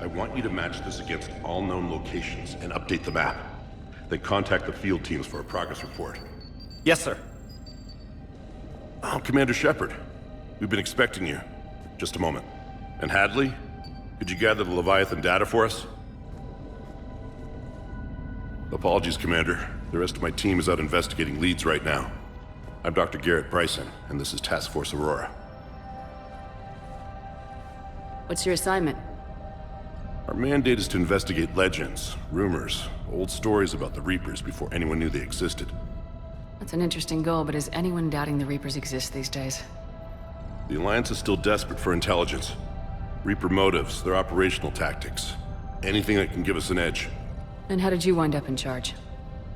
I want you to match this against all known locations and update the map. Then contact the field teams for a progress report. Yes, sir. Oh, Commander Shepard. We've been expecting you. Just a moment. And Hadley? Could you gather the Leviathan data for us? Apologies, Commander. The rest of my team is out investigating leads right now. I'm Dr. Garrett Bryson, and this is Task Force Aurora. What's your assignment? Our mandate is to investigate legends, rumors, old stories about the Reapers before anyone knew they existed. That's an interesting goal, but is anyone doubting the Reapers exist these days? The Alliance is still desperate for intelligence. Reaper motives, their operational tactics. Anything that can give us an edge. And how did you wind up in charge?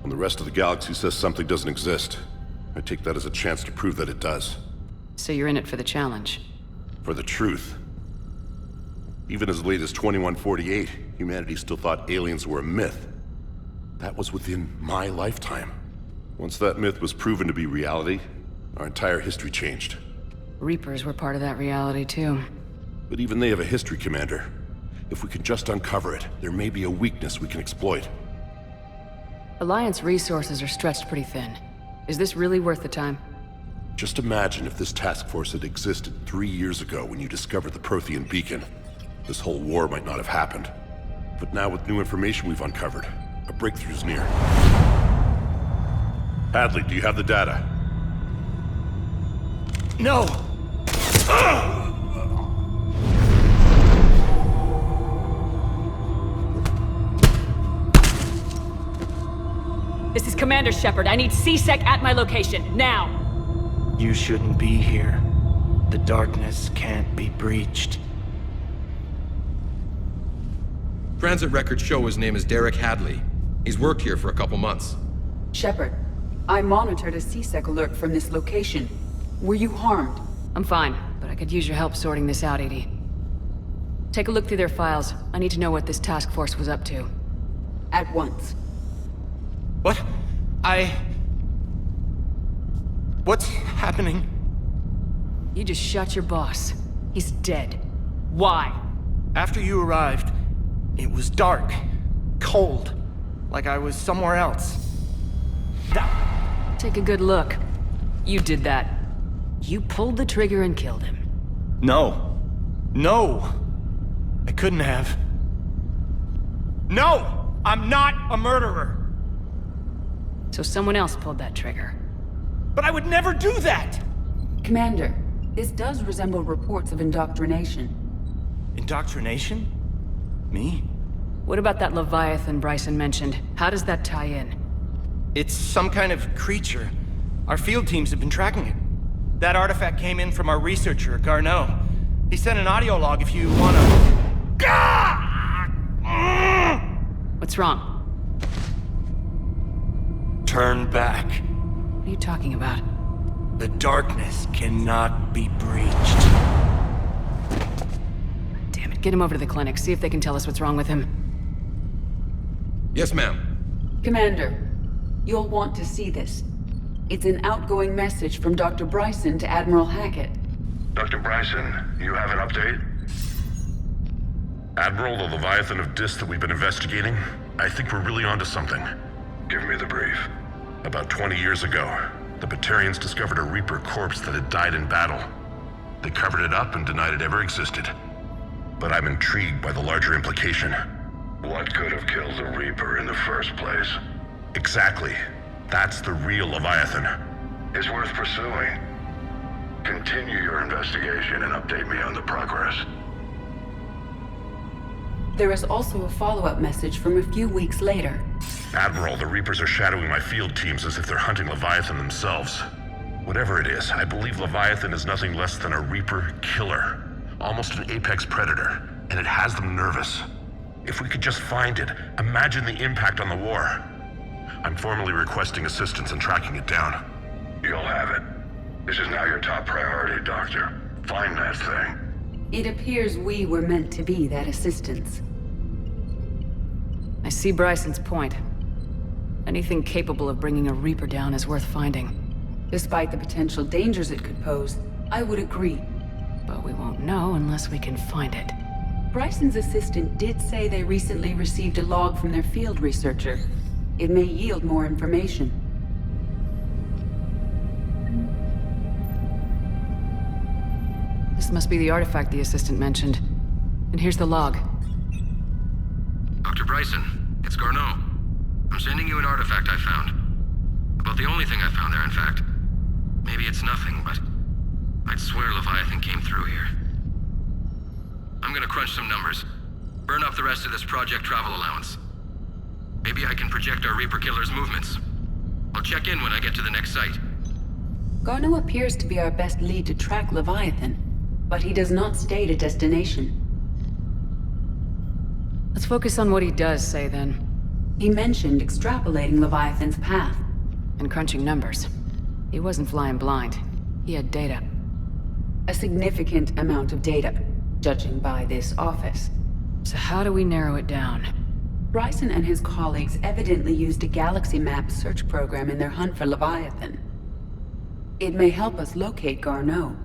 When the rest of the galaxy says something doesn't exist, I take that as a chance to prove that it does. So you're in it for the challenge? For the truth. Even as late as 2148, humanity still thought aliens were a myth. That was within my lifetime. Once that myth was proven to be reality, our entire history changed. Reapers were part of that reality, too. But even they have a history, Commander. If we can just uncover it, there may be a weakness we can exploit. Alliance resources are stretched pretty thin. Is this really worth the time? Just imagine if this task force had existed 3 years ago when you discovered the Prothean beacon. This whole war might not have happened. But now with new information we've uncovered, a breakthrough's near. Hadley, do you have the data? No! This is Commander Shepard. I need C-Sec at my location, now! You shouldn't be here. The darkness can't be breached. Transit records show his name is Derek Hadley. He's worked here for a couple months. Shepard, I monitored a C-Sec alert from this location. Were you harmed? I'm fine, but I could use your help sorting this out, Edie. Take a look through their files. I need to know what this task force was up to. At once. What? What's happening? You just shot your boss. He's dead. Why? After you arrived, it was dark, cold, like I was somewhere else. Take a good look. You did that. You pulled the trigger and killed him. No. No! I couldn't have. No! I'm not a murderer! So someone else pulled that trigger. But I would never do that! Commander, this does resemble reports of indoctrination. Indoctrination? Me? What about that Leviathan Bryson mentioned? How does that tie in? It's some kind of creature. Our field teams have been tracking it. That artifact came in from our researcher, Garneau. He sent an audio log if you wanna... What's wrong? Turn back. What are you talking about? The darkness cannot be breached. Damn it, get him over to the clinic. See if they can tell us what's wrong with him. Yes, ma'am. Commander, you'll want to see this. It's an outgoing message from Dr. Bryson to Admiral Hackett. Dr. Bryson, you have an update? Admiral, the Leviathan of Dis that we've been investigating, I think we're really onto something. Give me the brief. About 20 years ago, the Batarians discovered a Reaper corpse that had died in battle. They covered it up and denied it ever existed. But I'm intrigued by the larger implication. What could have killed the Reaper in the first place? Exactly. That's the real Leviathan. It's worth pursuing. Continue your investigation and update me on the progress. There is also a follow-up message from a few weeks later. Admiral, the Reapers are shadowing my field teams as if they're hunting Leviathan themselves. Whatever it is, I believe Leviathan is nothing less than a Reaper killer. Almost an apex predator, and it has them nervous. If we could just find it, imagine the impact on the war. I'm formally requesting assistance in tracking it down. You'll have it. This is now your top priority, Doctor. Find that thing. It appears we were meant to be that assistance. I see Bryson's point. Anything capable of bringing a Reaper down is worth finding. Despite the potential dangers it could pose, I would agree. But we won't know unless we can find it. Bryson's assistant did say they recently received a log from their field researcher. It may yield more information. This must be the artifact the assistant mentioned. And here's the log. Dr. Bryson, it's Garneau. I'm sending you an artifact I found. About the only thing I found there, in fact. Maybe it's nothing, but I'd swear Leviathan came through here. I'm gonna crunch some numbers. Burn up the rest of this project travel allowance. Maybe I can project our Reaper Killer's movements. I'll check in when I get to the next site. Garneau appears to be our best lead to track Leviathan, but he does not state a destination. Let's focus on what he does say then. He mentioned extrapolating Leviathan's path. And crunching numbers. He wasn't flying blind. He had data. A significant amount of data, judging by this office. So how do we narrow it down? Bryson and his colleagues evidently used a galaxy map search program in their hunt for Leviathan. It may help us locate Garneau.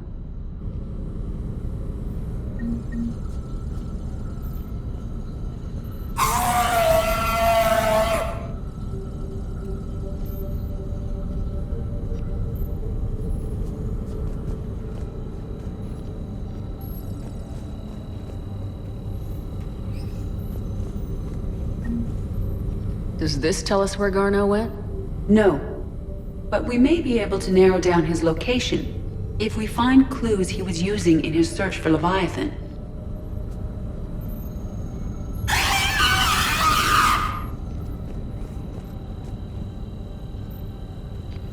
Does this tell us where Garneau went? No. But we may be able to narrow down his location if we find clues he was using in his search for Leviathan.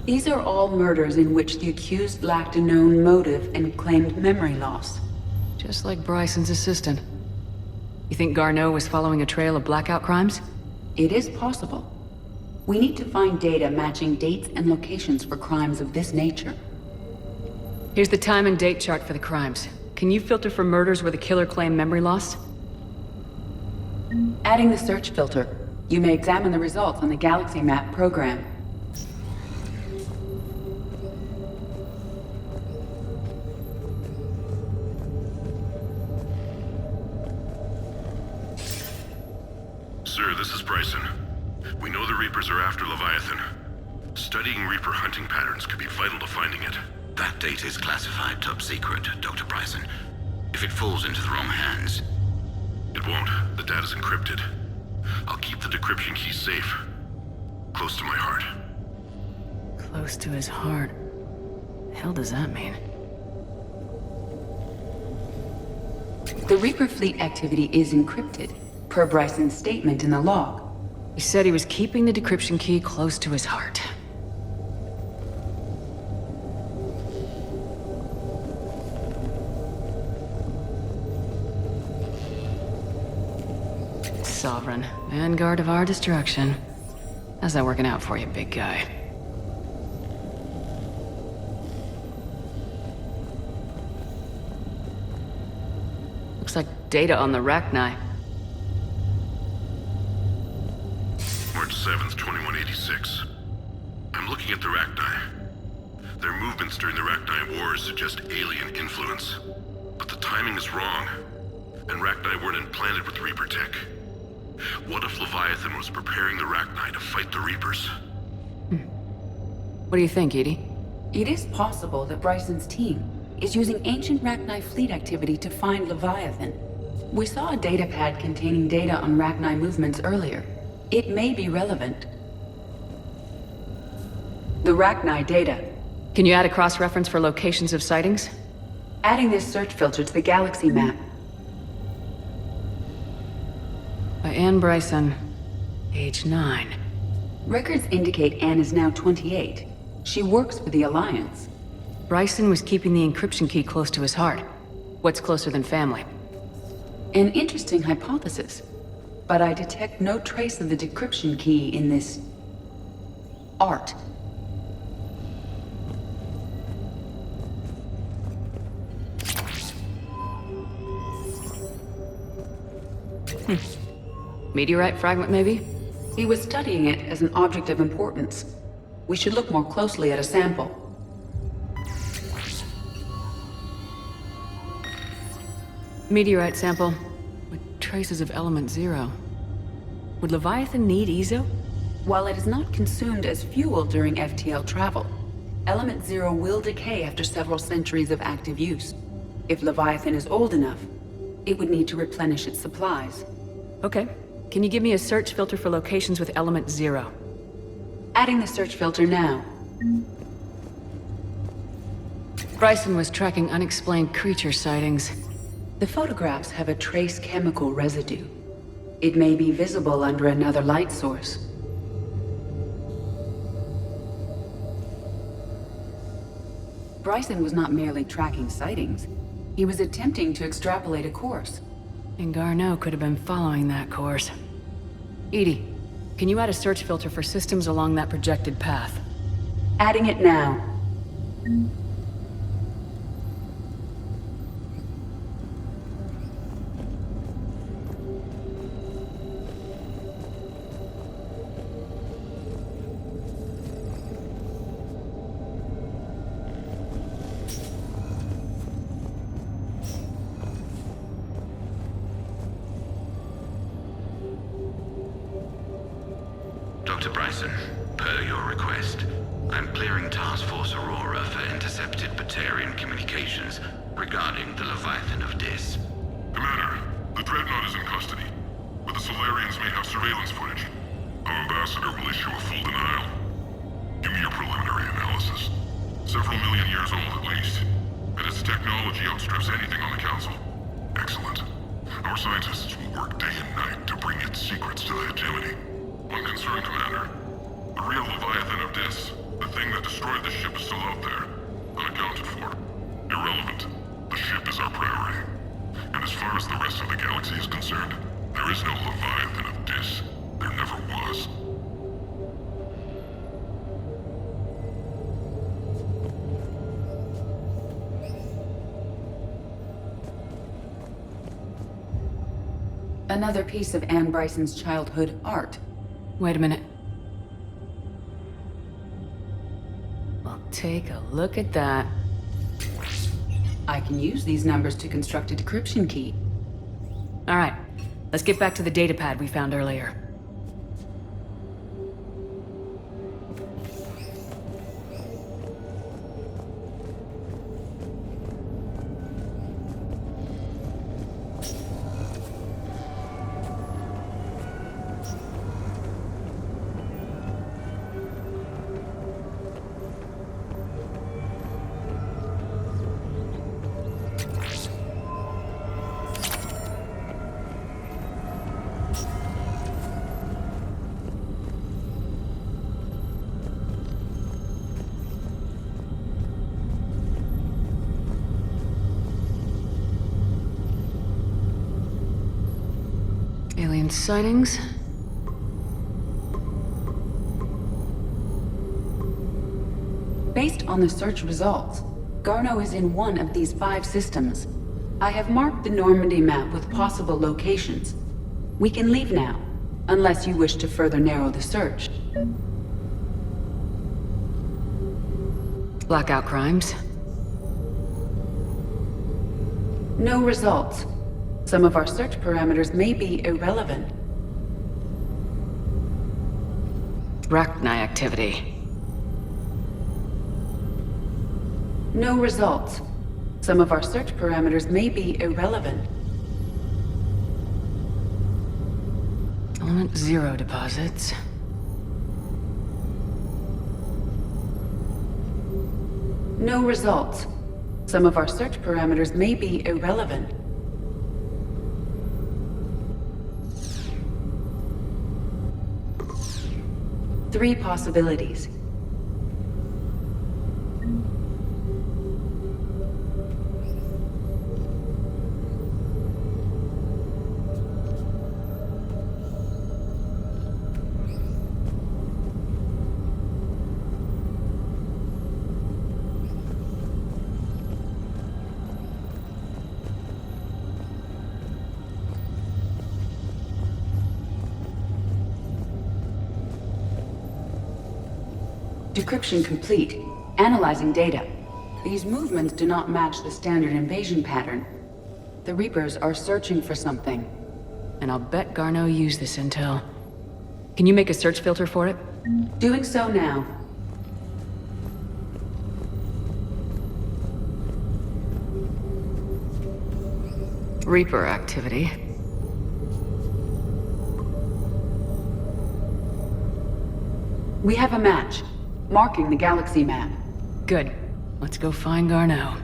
These are all murders in which the accused lacked a known motive and claimed memory loss. Just like Bryson's assistant. You think Garneau was following a trail of blackout crimes? It is possible. We need to find data matching dates and locations for crimes of this nature. Here's the time and date chart for the crimes. Can you filter for murders where the killer claimed memory loss? Adding the search filter, you may examine the results on the Galaxy Map program. Sir, this is Bryson. We know the Reapers are after Leviathan. Studying Reaper hunting patterns could be vital to finding it. That data is classified top secret, Dr. Bryson. If it falls into the wrong hands... It won't. The data's encrypted. I'll keep the decryption key safe. Close to my heart. Close to his heart. The hell does that mean? The Reaper fleet activity is encrypted, per Bryson's statement in the log. He said he was keeping the decryption key close to his heart. Sovereign, vanguard of our destruction. How's that working out for you, big guy? Looks like data on the Rachni. March 7th, 2186. I'm looking at the Rachni. Their movements during the Rachni Wars suggest alien influence. But the timing is wrong. And Rachni weren't implanted with Reaper tech. What if Leviathan was preparing the Rachni to fight the Reapers? What do you think, Edie? It is possible that Bryson's team is using ancient Rachni fleet activity to find Leviathan. We saw a data pad containing data on Rachni movements earlier. It may be relevant. The Rachni data. Can you add a cross-reference for locations of sightings? Adding this search filter to the Galaxy Map. By Anne Bryson, age 9. Records indicate Anne is now 28. She works for the Alliance. Bryson was keeping the encryption key close to his heart. What's closer than family? An interesting hypothesis. But I detect no trace of the decryption key in this... art. Meteorite fragment, maybe? He was studying it as an object of importance. We should look more closely at a sample. Meteorite sample. We traces of Element Zero. Would Leviathan need Ezo? While it is not consumed as fuel during FTL travel, Element Zero will decay after several centuries of active use. If Leviathan is old enough, it would need to replenish its supplies. Okay. Can you give me a search filter for locations with Element Zero? Adding the search filter now. Bryson was tracking unexplained creature sightings. The photographs have a trace chemical residue. It may be visible under another light source. Bryson was not merely tracking sightings. He was attempting to extrapolate a course. And Garneau could have been following that course. Edie, can you add a search filter for systems along that projected path? Adding it now. Dr. Bryson, per your request, I'm clearing Task Force Aurora for intercepted Batarian communications regarding the Leviathan of Dis. Commander, the Dreadnought is in custody, but the Solarians may have surveillance footage. Our ambassador will issue a full denial. Give me your preliminary analysis. Several million years old at least, and its technology outstrips anything on the Council. Excellent. Our scientists will work day and night to bring its secrets to the hegemony. One concern, Commander. The real Leviathan of Dis, the thing that destroyed the ship, is still out there, unaccounted for. Irrelevant. The ship is our priority. And as far as the rest of the galaxy is concerned, there is no Leviathan of Dis. There never was. Another piece of Anne Bryson's childhood art. Wait a minute. Well, take a look at that. I can use these numbers to construct a decryption key. All right, let's get back to the datapad we found earlier. Alien sightings? Based on the search results, Garneau is in one of these 5 systems. I have marked the Normandy map with possible locations. We can leave now, unless you wish to further narrow the search. Blackout crimes? No results. Some of our search parameters may be irrelevant. Rachni activity. No results. Some of our search parameters may be irrelevant. Element Zero deposits. No results. Some of our search parameters may be irrelevant. Three possibilities. Decryption complete. Analyzing data. These movements do not match the standard invasion pattern. The Reapers are searching for something. and I'll bet Garneau used this intel. Can you make a search filter for it? Doing so now. Reaper activity. We have a match, marking the galaxy map. Good. Let's go find Garneau.